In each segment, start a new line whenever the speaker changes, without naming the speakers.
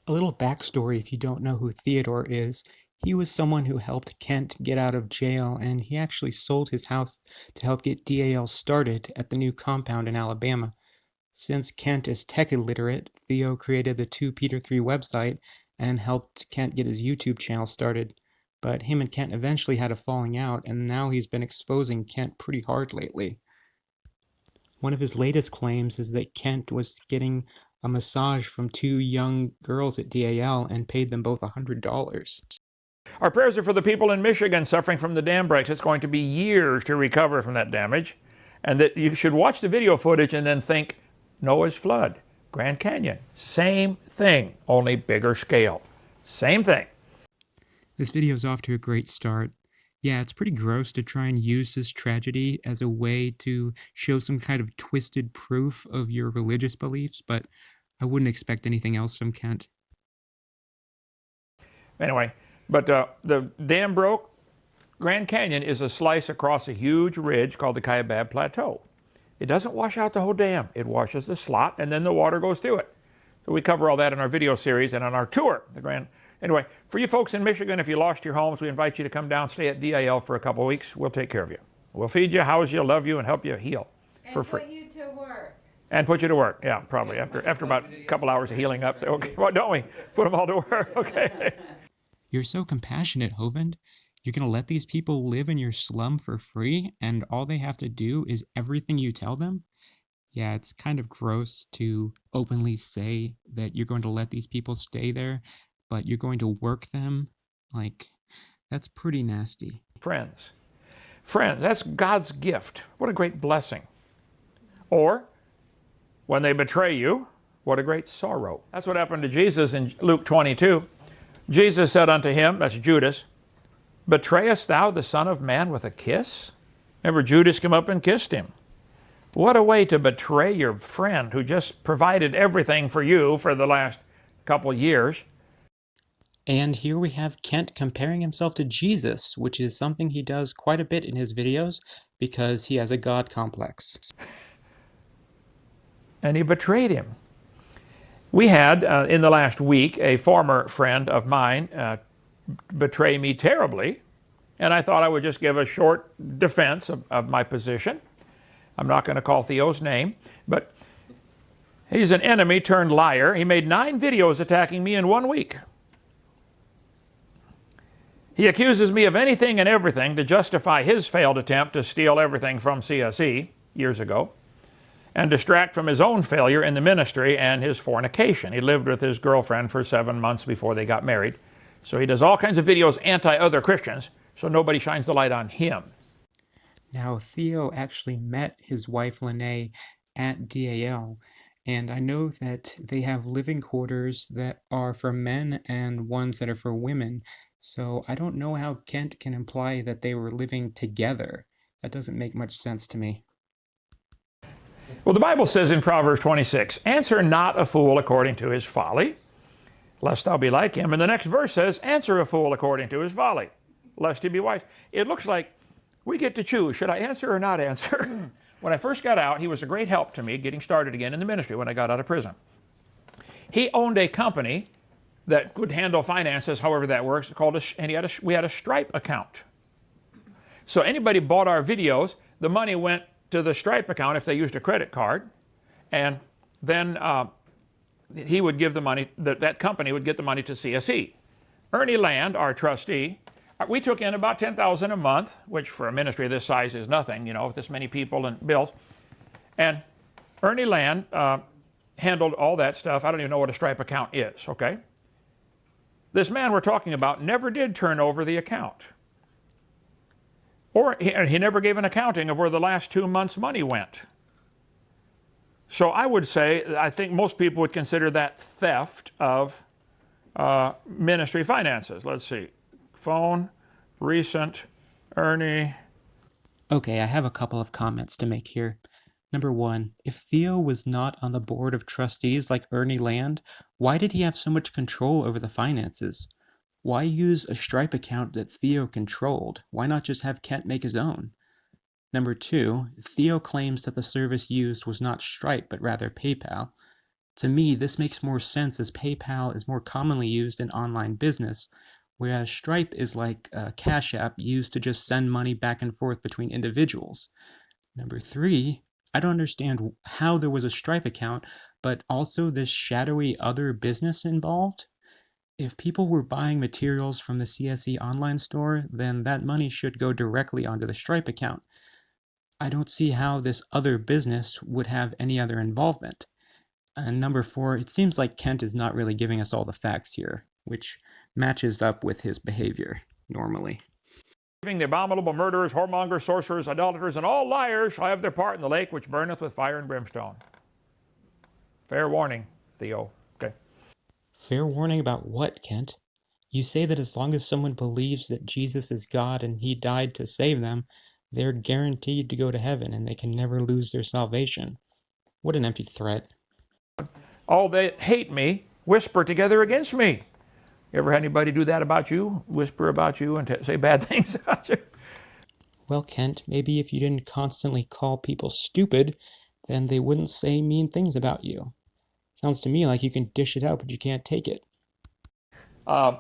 A little backstory if you don't know who Theodore is. He was someone who helped Kent get out of jail, and he actually sold his house to help get DAL started at the new compound in Alabama. Since Kent is tech illiterate, Theo created the 2 Peter 3 website and helped Kent get his YouTube channel started. But him and Kent eventually had a falling out, and now he's been exposing Kent pretty hard lately. One of his latest claims is that Kent was getting a massage from 2 young girls at DAL and paid them both $100.
Our prayers are for the people in Michigan suffering from the dam breaks. It's going to be years to recover from that damage. And that you should watch the video footage and then think, Noah's flood, Grand Canyon, same thing, only bigger scale. Same thing.
This video's off to a great start. Yeah, it's pretty gross to try and use this tragedy as a way to show some kind of twisted proof of your religious beliefs, but I wouldn't expect anything else from Kent.
Anyway, but the dam broke. Grand Canyon is a slice across a huge ridge called the Kaibab Plateau. It doesn't wash out the whole dam. It washes the slot, and then the water goes through it. So we cover all that in our video series and on our tour. Anyway, for you folks in Michigan, if you lost your homes, we invite you to come down, stay at DAL for a couple of weeks. We'll take care of you. We'll feed you, house you, love you, and help you heal for free.
And put you to work.
And put you to work. Yeah, probably after about a couple hours of healing up. Say, okay, well, don't we put them all to work? Okay.
You're so compassionate, Hovind. You're going to let these people live in your slum for free, and all they have to do is everything you tell them? Yeah, it's kind of gross to openly say that you're going to let these people stay there, but you're going to work them. Like, that's pretty nasty.
Friends, that's God's gift. What a great blessing. Or, when they betray you, what a great sorrow. That's what happened to Jesus in Luke 22. Jesus said unto him, that's Judas, betrayest thou the Son of Man with a kiss? Remember, Judas came up and kissed him. What a way to betray your friend who just provided everything for you for the last couple years.
And here we have Kent comparing himself to Jesus, which is something he does quite a bit in his videos because he has a God complex.
And he betrayed him. We had, in the last week, a former friend of mine betray me terribly, and I thought I would just give a short defense of my position. I'm not going to call Theo's name, but he's an enemy turned liar. He made 9 videos attacking me in 1 week. He accuses me of anything and everything to justify his failed attempt to steal everything from CSE years ago and distract from his own failure in the ministry and his fornication. He lived with his girlfriend for 7 months before they got married. So he does all kinds of videos anti-other Christians, so nobody shines the light on him.
Now, Theo actually met his wife Lene at DAL, and I know that they have living quarters that are for men and ones that are for women, so I don't know how Kent can imply that they were living together. That doesn't make much sense to me.
Well, the Bible says in Proverbs 26, answer not a fool according to his folly, lest thou be like him. And the next verse says, answer a fool according to his folly, lest he be wise. It looks like we get to choose, should I answer or not answer? When I first got out, he was a great help to me getting started again in the ministry when I got out of prison. He owned a company that could handle finances, however that works, and we had a Stripe account. So anybody bought our videos, the money went to the Stripe account if they used a credit card, and then he would give the money, that company would get the money to CSE. Ernie Land, our trustee, we took in about $10,000 a month, which for a ministry this size is nothing, you know, with this many people and bills. And Ernie Land handled all that stuff. I don't even know what a Stripe account is, okay? This man we're talking about never did turn over the account. Or he never gave an accounting of where the last 2 months' money went. So I would say, I think most people would consider that theft of ministry finances. Let's see. Phone, recent, Ernie.
Okay, I have a couple of comments to make here. Number 1, if Theo was not on the board of trustees like Ernie Land, why did he have so much control over the finances? Why use a Stripe account that Theo controlled? Why not just have Kent make his own? Number 2, Theo claims that the service used was not Stripe but rather PayPal. To me, this makes more sense as PayPal is more commonly used in online business, whereas Stripe is like a Cash App used to just send money back and forth between individuals. Number 3, I don't understand how there was a Stripe account, but also this shadowy other business involved. If people were buying materials from the CSE online store, then that money should go directly onto the Stripe account. I don't see how this other business would have any other involvement. And number 4, it seems like Kent is not really giving us all the facts here, which matches up with his behavior normally.
The abominable murderers, whoremongers, sorcerers, idolaters, and all liars shall have their part in the lake which burneth with fire and brimstone. Fair warning, Theo. Okay.
Fair warning about what, Kent? You say that as long as someone believes that Jesus is God and he died to save them, they're guaranteed to go to heaven and they can never lose their salvation. What an empty threat.
All that hate me whisper together against me. You ever had anybody do that about you? Whisper about you and say bad things about you?
Well, Kent, maybe if you didn't constantly call people stupid, then they wouldn't say mean things about you. Sounds to me like you can dish it out, but you can't take it.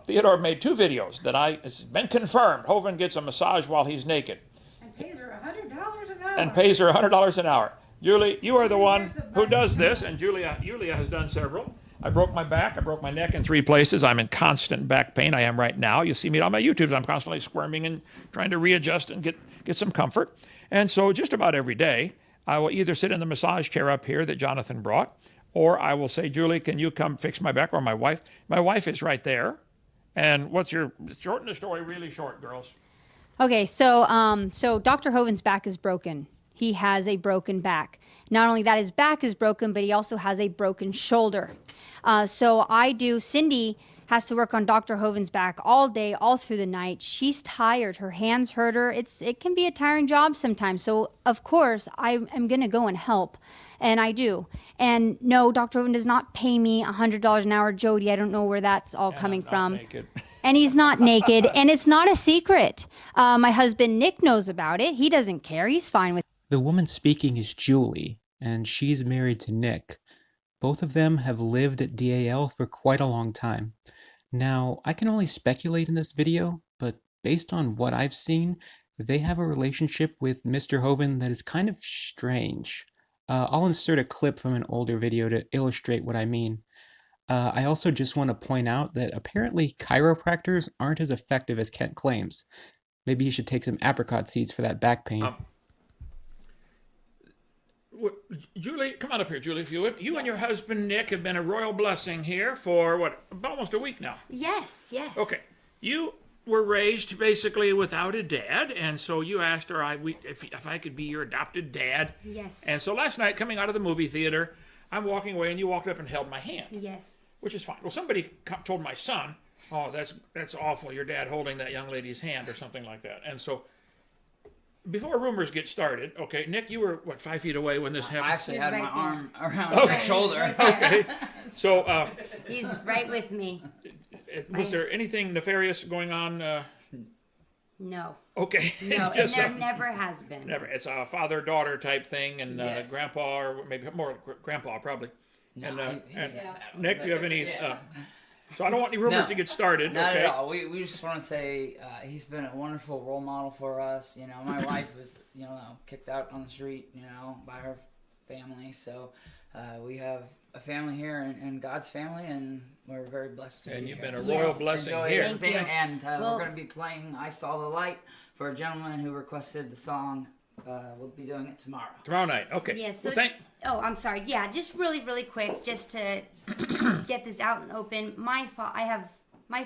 Theodore made 2 videos that it's been confirmed. Hovind gets a massage while he's naked.
And pays her $100 an hour.
And pays her $100 an hour. Julie, you are the one who does this, and Julia has done several. I broke my back, I broke my neck in 3 places. I'm in constant back pain. I am right now. You see me on my YouTubes. I'm constantly squirming and trying to readjust and get some comfort. And so just about every day, I will either sit in the massage chair up here that Jonathan brought, or I will say, Julie, can you come fix my back? Or my wife. My wife is right there. And shorten the story really short, girls.
Okay, so Dr. Hovind's back is broken. He has a broken back. Not only that, his back is broken, but he also has a broken shoulder. Cindy has to work on Dr. Hovind's back all day, all through the night. She's tired. Her hands hurt her. It can be a tiring job sometimes. So, of course, I am going to go and help. And I do. And no, Dr. Hovind does not pay me $100 an hour. Jody, I don't know where that's all coming from.
Naked.
And he's not naked. And it's not a secret. My husband, Nick, knows about it. He doesn't care. He's fine with it.
The woman speaking is Julie, and she's married to Nick. Both of them have lived at DAL for quite a long time. Now, I can only speculate in this video, but based on what I've seen, they have a relationship with Mr. Hovind that is kind of strange. I'll insert a clip from an older video to illustrate what I mean. I also just want to point out that apparently chiropractors aren't as effective as Kent claims. Maybe you should take some apricot seeds for that back pain.
Julie, come on up here, Julie, if you would. You and your husband, Nick, have been a royal blessing here for, almost a week now?
Yes.
Okay. You were raised basically without a dad, and so you asked her if I could be your adopted dad.
Yes.
And so last night, coming out of the movie theater, I'm walking away, and you walked up and held my hand.
Yes.
Which is fine. Well, somebody told my son, oh, that's awful, your dad holding that young lady's hand or something like that. And so before rumors get started, okay, Nick, you were, 5 feet away when this happened?
I actually had
He's
my
right
arm around his shoulder.
Okay. So,
He's right with me.
was there anything nefarious going on?
No.
Okay.
No,
It's
it never has been.
never. It's a father-daughter type thing, and
Yes.
grandpa, or maybe more grandpa, probably.
No,
and
he's-
Nick, do you have any?
Yes.
So I don't want any rumors
No,
to get started.
Not
okay.
at all. We just want to say he's been a wonderful role model for us. You know, my wife was kicked out on the street by her family. So we have a family here and God's family, and we're very blessed to
And
be
you've
here.
been a
Yes.
royal blessing
Enjoy
here.
everything,
Thank you.
and
Well-
we're going to be playing "I Saw the Light" for a gentleman who requested the song. We'll be doing it tomorrow.
Tomorrow night. Okay.
Yes.
Well,
Oh, I'm sorry. Yeah, just really quick, just to get this out and open. My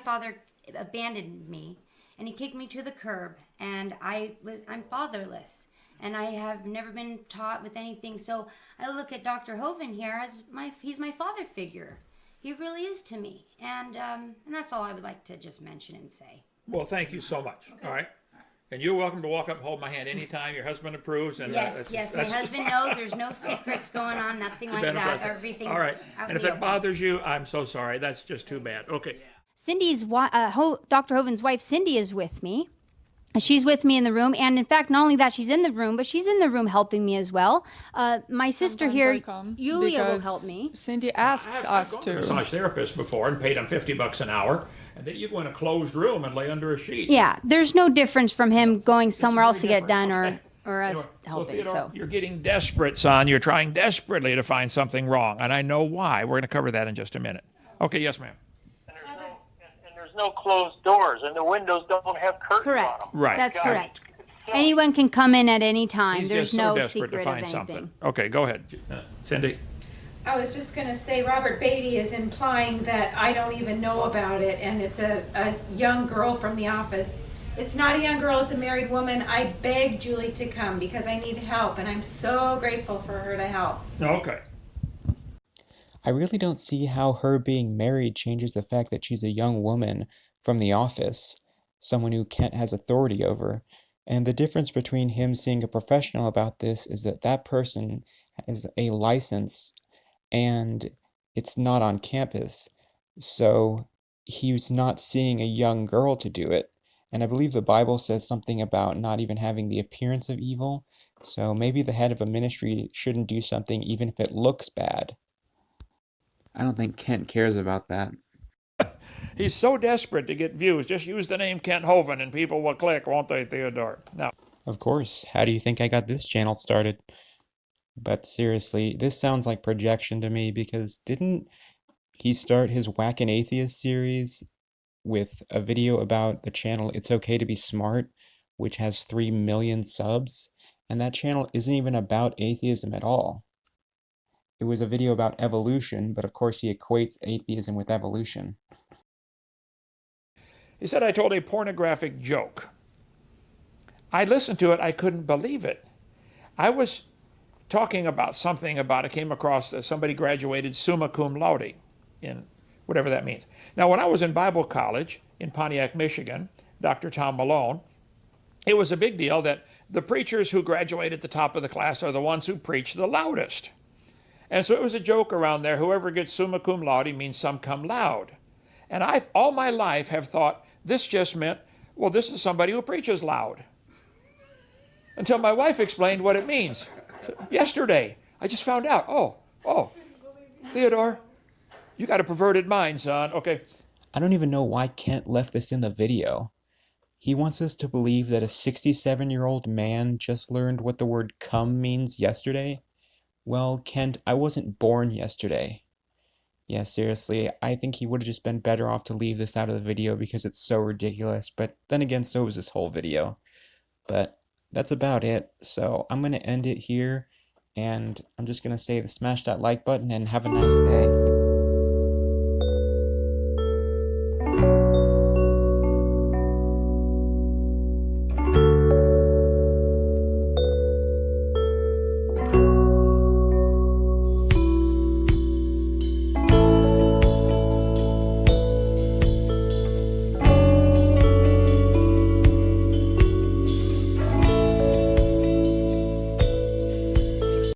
father abandoned me, and he kicked me to the curb, and I'm fatherless, and I have never been taught with anything. So I look at Dr. Hovind here as he's my father figure. He really is to me, and that's all I would like to just mention and say.
Well, thank you so much. All right. And you're welcome to walk up and hold my hand anytime your husband approves. And
Yes, my husband knows there's no secrets going on, nothing like
been a
that.
blessing.
Everything's
all right.
out
And
in
if
the
it
open.
bothers you, I'm so sorry. That's just too bad. Okay.
Dr. Hovind's wife, Cindy, is with me. She's with me in the room, and in fact, not only that she's in the room, but she's in the room helping me as well. My sister
Sometimes
here,
I come
Yulia, will
because
help me.
Cindy asks
I've
us
gone to a
to.
massage therapist before and paid them $50 an hour, and then you go in a closed room and lay under a sheet.
Yeah, there's no difference from him going
This is
somewhere else to
very
get done
different.
or
Okay.
us
Anyway,
helping.
Theodore,
So
you're getting desperate, son. You're trying desperately to find something wrong, and I know why. We're going to cover that in just a minute. Okay, yes, ma'am.
There's no closed doors, and the windows don't have curtains
correct.
on them.
Right.
That's
God,
correct.
so-
Anyone can come in at any time.
He's
There's
just so
no
desperate
secret
to find
of anything.
something. Okay, go ahead, Cindy.
I was just going to say, Robert Beatty is implying that I don't even know about it, and it's a young girl from the office. It's not a young girl, it's a married woman. I begged Julie to come because I need help, and I'm so grateful for her to help.
Okay.
I really don't see how her being married changes the fact that she's a young woman from the office, someone who Kent has authority over. And the difference between him seeing a professional about this is that that person has a license and it's not on campus. So he's not seeing a young girl to do it. And I believe the Bible says something about not even having the appearance of evil. So maybe the head of a ministry shouldn't do something even if it looks bad. I don't think Kent cares about that.
He's so desperate to get views. Just use the name Kent Hovind and people will click, won't they, Theodore? Now,
Of course, how do you think I got this channel started? But seriously, this sounds like projection to me because didn't he start his Whackin' Atheist series with a video about the channel It's Okay to Be Smart, which has 3 million subs? And that channel isn't even about atheism at all. It was a video about evolution, but of course he equates atheism with evolution.
he said I told a pornographic joke. I listened to it. I couldn't believe it. I was talking about something about, I came across somebody graduated Summa Cum Laude in whatever that means. Now, when I was in Bible college in Pontiac, Michigan, Dr. Tom Malone, it was a big deal that the preachers who graduate at the top of the class are the ones who preach the loudest. And so it was a joke around there, whoever gets Summa Cum Laude means some come loud. And I've all my life have thought this just meant, well, this is somebody who preaches loud. Until my wife explained what it means. So yesterday, I just found out, oh, Theodore, you got a perverted mind, son. Okay.
I don't even know why Kent left this in the video. He wants us to believe that a 67-year-old man just learned what the word cum means yesterday. Well, Kent, I wasn't born yesterday. Yeah, seriously, I think he would have just been better off to leave this out of the video because it's so ridiculous, but then again, so was this whole video. But that's about it, so I'm going to end it here, and I'm just going to say smash that like button and have a nice day.